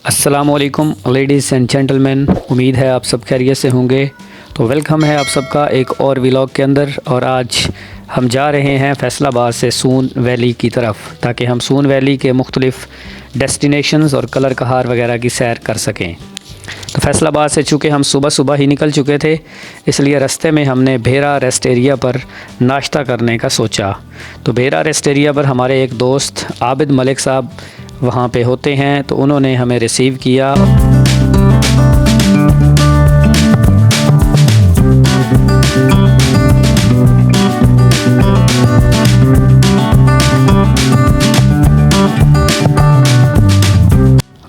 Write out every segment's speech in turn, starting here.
अस्सलामुअलैकुम ladies and gentleman, उम्मीद है आप सब खैरियत से होंगे। तो वेलकम है आप सबका एक और व्लॉग के अंदर। और आज हम जा रहे हैं फैसलाबाद से सून वैली की तरफ, ताकि हम सून वैली के मुख्तलिफ़ डेस्टिनेशंस और कलर कहार वगैरह की सैर कर सकें। तो फैसलाबाद से चूँकि हम सुबह सुबह ही निकल चुके थे, इसलिए रास्ते में हमने भेरा रेस्ट एरिया पर नाश्ता करने का सोचा। तो भेरा रेस्ट एरिया पर हमारे एक दोस्त आबिद मलिक साहब वहाँ पे होते हैं, तो उन्होंने हमें रिसीव किया।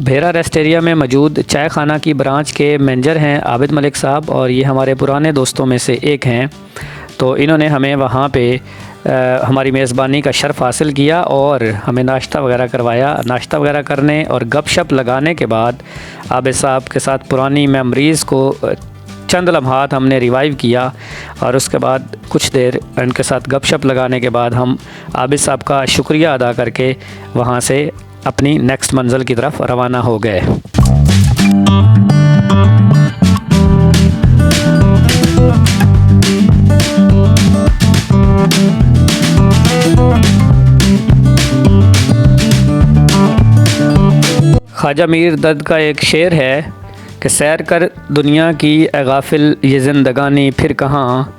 भेरा रेस्ट एरिया में मौजूद चाय खाना की ब्रांच के मैनेजर हैं आबिद मलिक साहब, और ये हमारे पुराने दोस्तों में से एक हैं। तो इन्होंने हमें वहाँ पे हमारी मेज़बानी का शर्फ़ हासिल किया और हमें नाश्ता वगैरह करवाया। नाश्ता वगैरह करने और गपशप लगाने के बाद आबिद साहब के साथ पुरानी मेमोरीज़ को चंद लम्हात हमने रिवाइव किया, और उसके बाद कुछ देर उनके साथ गपशप लगाने के बाद हम आबिद साहब का शुक्रिया अदा करके वहाँ से अपनी नेक्स्ट मंज़िल की तरफ रवाना हो गए। ख्वाजा मीर दर्द का एक शेर है कि सैर कर दुनिया की ए गाफिल ये ज़िंदगानी फिर कहाँ,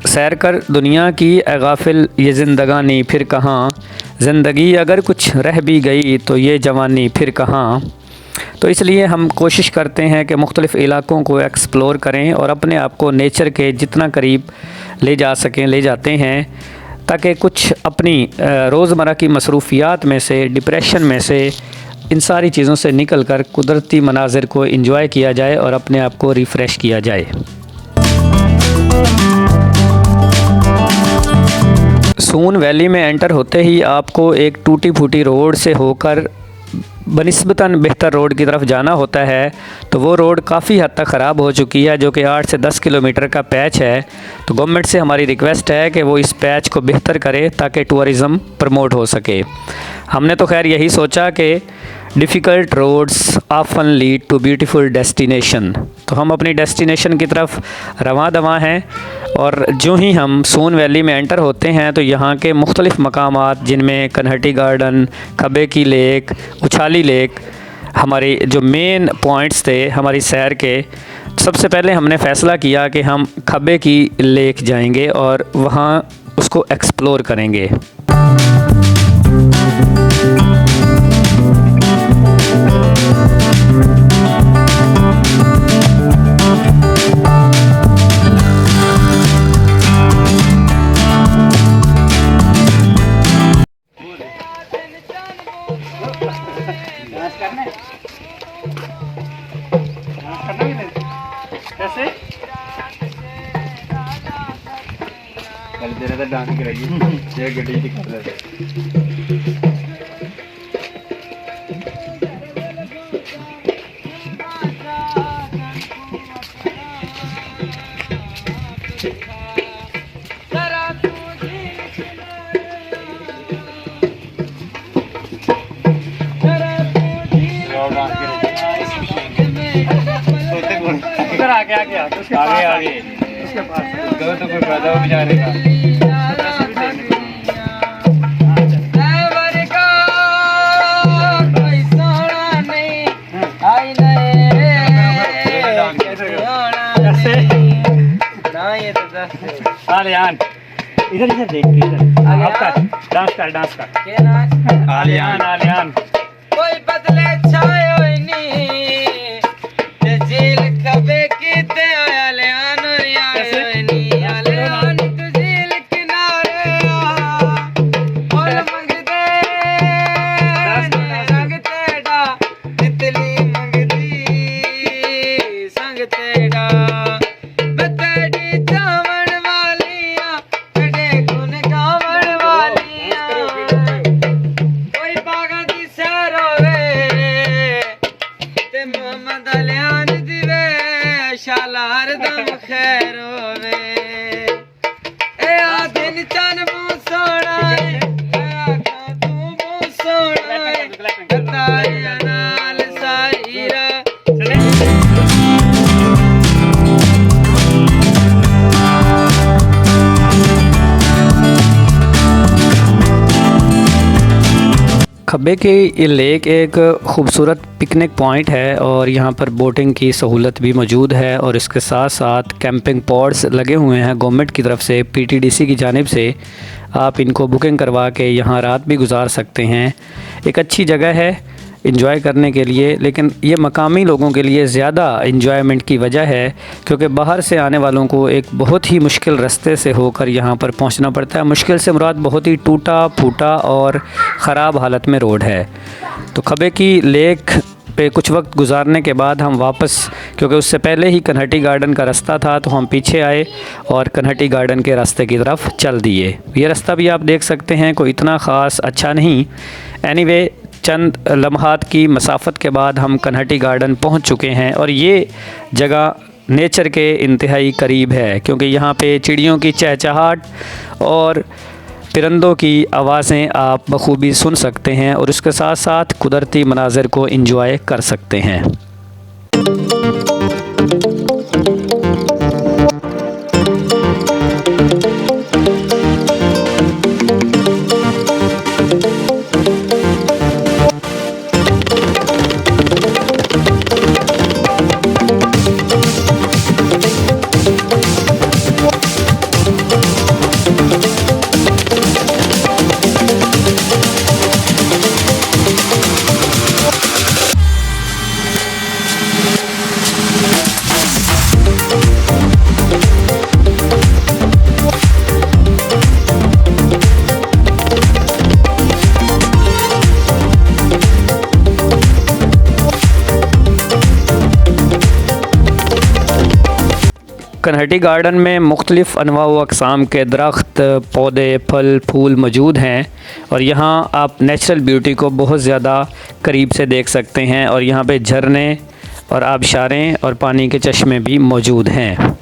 सैर कर दुनिया की ए गाफिल ये ज़िंदगानी फिर कहाँ, ज़िंदगी अगर कुछ रह भी गई तो ये जवानी फिर कहाँ। तो इसलिए हम कोशिश करते हैं कि मुख्तलिफ़ इलाक़ों को एक्सप्लोर करें और अपने आप को नेचर के जितना करीब ले जा सकें ले जाते हैं, ताकि कुछ अपनी रोज़मर्रा की मसरूफ़ियात में से, डिप्रेशन में से, इन सारी चीज़ों से निकल कर कुदरती मनाज़िर को एंजॉय किया जाए और अपने आप को रिफ़्रेश किया जाए। सून वैली में एंटर होते ही आपको एक टूटी फूटी रोड से होकर बनिस्बतन बेहतर रोड की तरफ जाना होता है। तो वो रोड काफ़ी हद तक ख़राब हो चुकी है, जो कि 8 से 10 किलोमीटर का पैच है। तो गवर्नमेंट से हमारी रिक्वेस्ट है कि वो इस पैच को बेहतर करे ताकि टूरिज़म प्रमोट हो सके। हमने तो खैर यही सोचा कि difficult roads often lead to beautiful destination. तो हम अपनी डेस्टिनेशन की तरफ रवां दवां हैं, और जो ही हम सून वैली में एंटर होते हैं तो यहाँ के मुख्तलिफ़ मकामात, जिनमें कन्हटी गार्डन, खब्बे की लेक, उछाली लेक हमारे जो मेन पॉइंट्स थे हमारी सैर के। सबसे पहले हमने फ़ैसला किया कि हम खब्बे की लेक जाएंगे और वहाँ उसको एक्सप्लोर करेंगे। कैसे कल तेरा तो डांस करेगी ये गड्डी दिखा रहे थे। आगे आगे आगे उसके आगे आगे उसके पास गए तो कोई फायदा हो जाएगा। आलियान इधर इधर देख के इधर आपका डांस कर आलियान आलियान कोई बदले छायो नहीं ते जेल कबे कीते आलियान और यानी आलियान तू जेल किनारे और मंगदे रंग तेरा तितली मंगदी संग तेरा खैर होवे ए आ दिन चन मु सोना है आ तू मु सोना है तारे नाल सारे खब्बे की ये लेक एक ख़ूबसूरत पिकनिक पॉइंट है और यहाँ पर बोटिंग की सहूलत भी मौजूद है और इसके साथ साथ कैंपिंग पॉड्स लगे हुए हैं गवर्नमेंट की तरफ से, पीटीडीसी की जानिब से। आप इनको बुकिंग करवा के यहाँ रात भी गुजार सकते हैं। एक अच्छी जगह है इंजॉय करने के लिए, लेकिन ये मकामी लोगों के लिए ज़्यादा इंजॉयमेंट की वजह है क्योंकि बाहर से आने वालों को एक बहुत ही मुश्किल रास्ते से होकर यहाँ पर पहुँचना पड़ता है। मुश्किल से मुराद बहुत ही टूटा फूटा और ख़राब हालत में रोड है। तो खब्बे की लेक पे कुछ वक्त गुजारने के बाद हम वापस, क्योंकि उससे पहले ही कन्हटी गार्डन का रास्ता था, तो हम पीछे आए और कन्हटी गार्डन के रास्ते की तरफ चल दिए। ये रास्ता भी आप देख सकते हैं, कोई इतना ख़ास अच्छा नहीं। एनीवे, चंद लम्हात की मसाफत के बाद हम कन्हटी गार्डन पहुंच चुके हैं और ये जगह नेचर के इंतहाई करीब है क्योंकि यहाँ पे चिड़ियों की चहचहाट और परिंदों की आवाज़ें आप बखूबी सुन सकते हैं और उसके साथ साथ कुदरती मनाज़र को एंजॉय कर सकते हैं। कन्हटी गार्डन में मुख्तलिफ़ अनवा व अक़साम के दरख्त, पौधे, फल, फूल मौजूद हैं और यहाँ आप नेचुरल ब्यूटी को बहुत ज़्यादा करीब से देख सकते हैं और यहाँ पे झरने और आबशारें और पानी के चश्मे भी मौजूद हैं।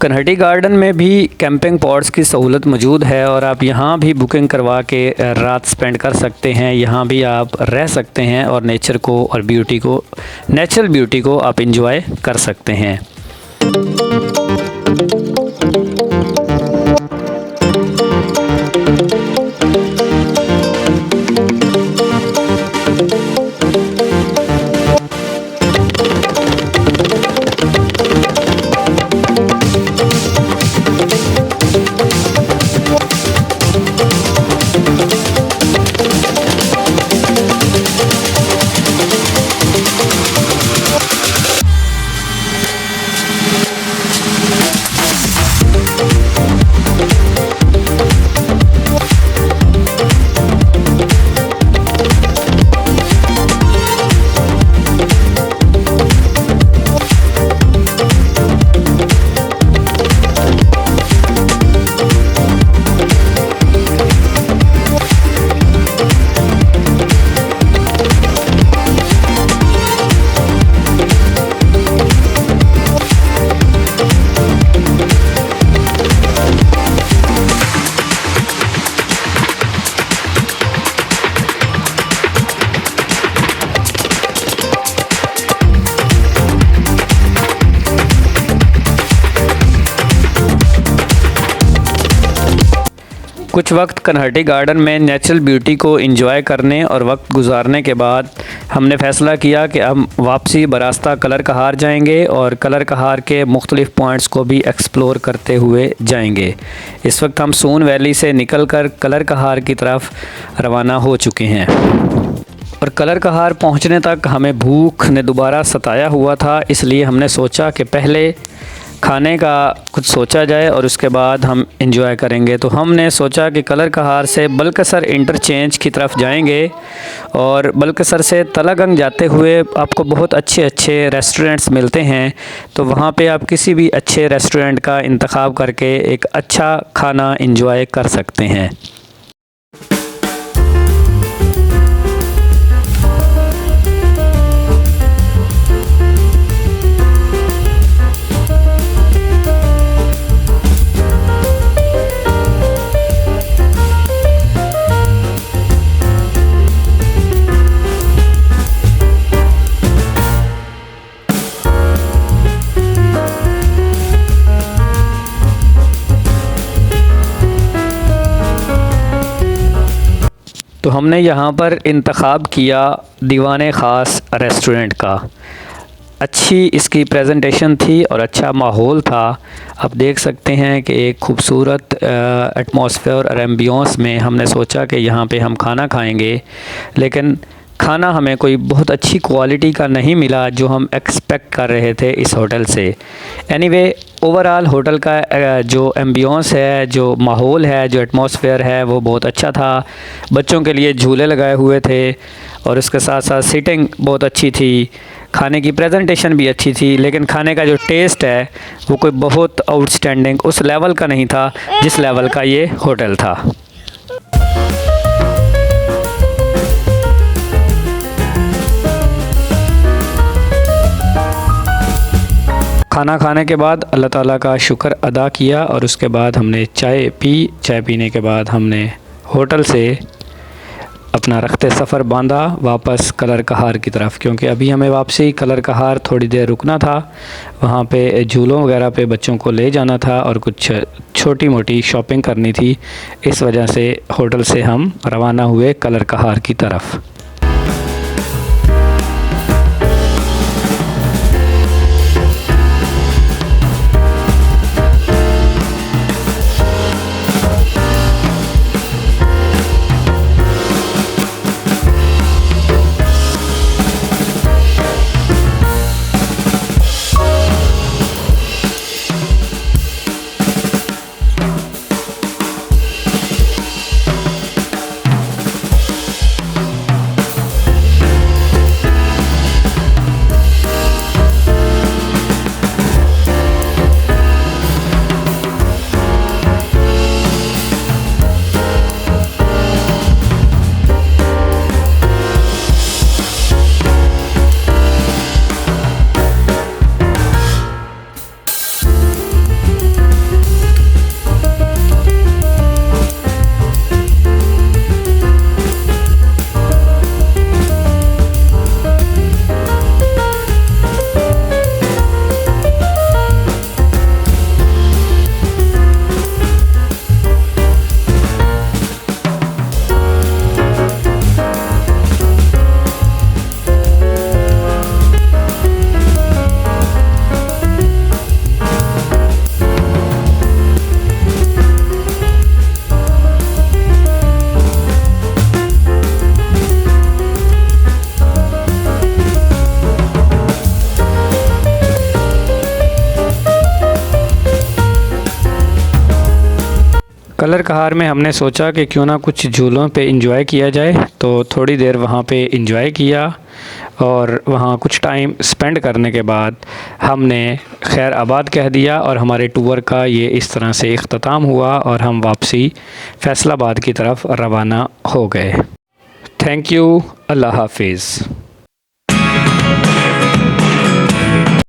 कन्हटी गार्डन में भी कैंपिंग पॉड्स की सहूलत मौजूद है और आप यहाँ भी बुकिंग करवा के रात स्पेंड कर सकते हैं। यहाँ भी आप रह सकते हैं और नेचर को और ब्यूटी को, नेचुरल ब्यूटी को आप एंजॉय कर सकते हैं। कुछ वक्त कन्हटी गार्डन में नेचुरल ब्यूटी को एंजॉय करने और वक्त गुजारने के बाद हमने फ़ैसला किया कि हम वापसी बरास्ता कलर कहार जाएंगे और कलर कहार के मुख्तलिफ़ पॉइंट्स को भी एक्सप्लोर करते हुए जाएंगे। इस वक्त हम सोन वैली से निकलकर कलर कहार की तरफ रवाना हो चुके हैं और कलर कहार पहुंचने तक हमें भूख ने दोबारा सताया हुआ था, इसलिए हमने सोचा कि पहले खाने का कुछ सोचा जाए और उसके बाद हम इंजॉय करेंगे। तो हमने सोचा कि कलर कहार से बलकसर इंटरचेंज की तरफ जाएंगे और बलकसर से तलागंग जाते हुए आपको बहुत अच्छे अच्छे रेस्टोरेंट्स मिलते हैं। तो वहाँ पे आप किसी भी अच्छे रेस्टोरेंट का इंतखाब करके एक अच्छा खाना इंजॉय कर सकते हैं। तो हमने यहाँ पर इंतखाब किया दीवाने ख़ास रेस्टोरेंट का। अच्छी इसकी प्रेजेंटेशन थी और अच्छा माहौल था। आप देख सकते हैं कि एक खूबसूरत एटमॉस्फेयर और एम्बियंस में हमने सोचा कि यहाँ पे हम खाना खाएंगे, लेकिन खाना हमें कोई बहुत अच्छी क्वालिटी का नहीं मिला जो हम एक्सपेक्ट कर रहे थे इस होटल से। एनीवे ओवरऑल होटल का जो एम्बियंस है, जो माहौल है, जो एटमॉस्फेयर है वो बहुत अच्छा था। बच्चों के लिए झूले लगाए हुए थे और उसके साथ साथ सीटिंग बहुत अच्छी थी। खाने की प्रेजेंटेशन भी अच्छी थी, लेकिन खाने का जो टेस्ट है वो कोई बहुत आउटस्टैंडिंग उस लेवल का नहीं था जिस लेवल का ये होटल था। खाना खाने के बाद अल्लाह ताला का शुक्र अदा किया और उसके बाद हमने चाय पी। चाय पीने के बाद हमने होटल से अपना रखते सफ़र बांधा वापस कलर कहार की तरफ, क्योंकि अभी हमें वापसी कलर कहार थोड़ी देर रुकना था। वहाँ पे झूलों वगैरह पे बच्चों को ले जाना था और कुछ छोटी मोटी शॉपिंग करनी थी। इस वजह से होटल से हम रवाना हुए कलर कहार की तरफ। कलर कहार में हमने सोचा कि क्यों ना कुछ झूलों पे इंजॉय किया जाए, तो थोड़ी देर वहाँ पे इंजॉय किया और वहाँ कुछ टाइम स्पेंड करने के बाद हमने खैर आबाद कह दिया और हमारे टूर का ये इस तरह से इख्तिताम हुआ और हम वापसी फैसलाबाद की तरफ रवाना हो गए। थैंक यू, अल्लाह हाफिज़।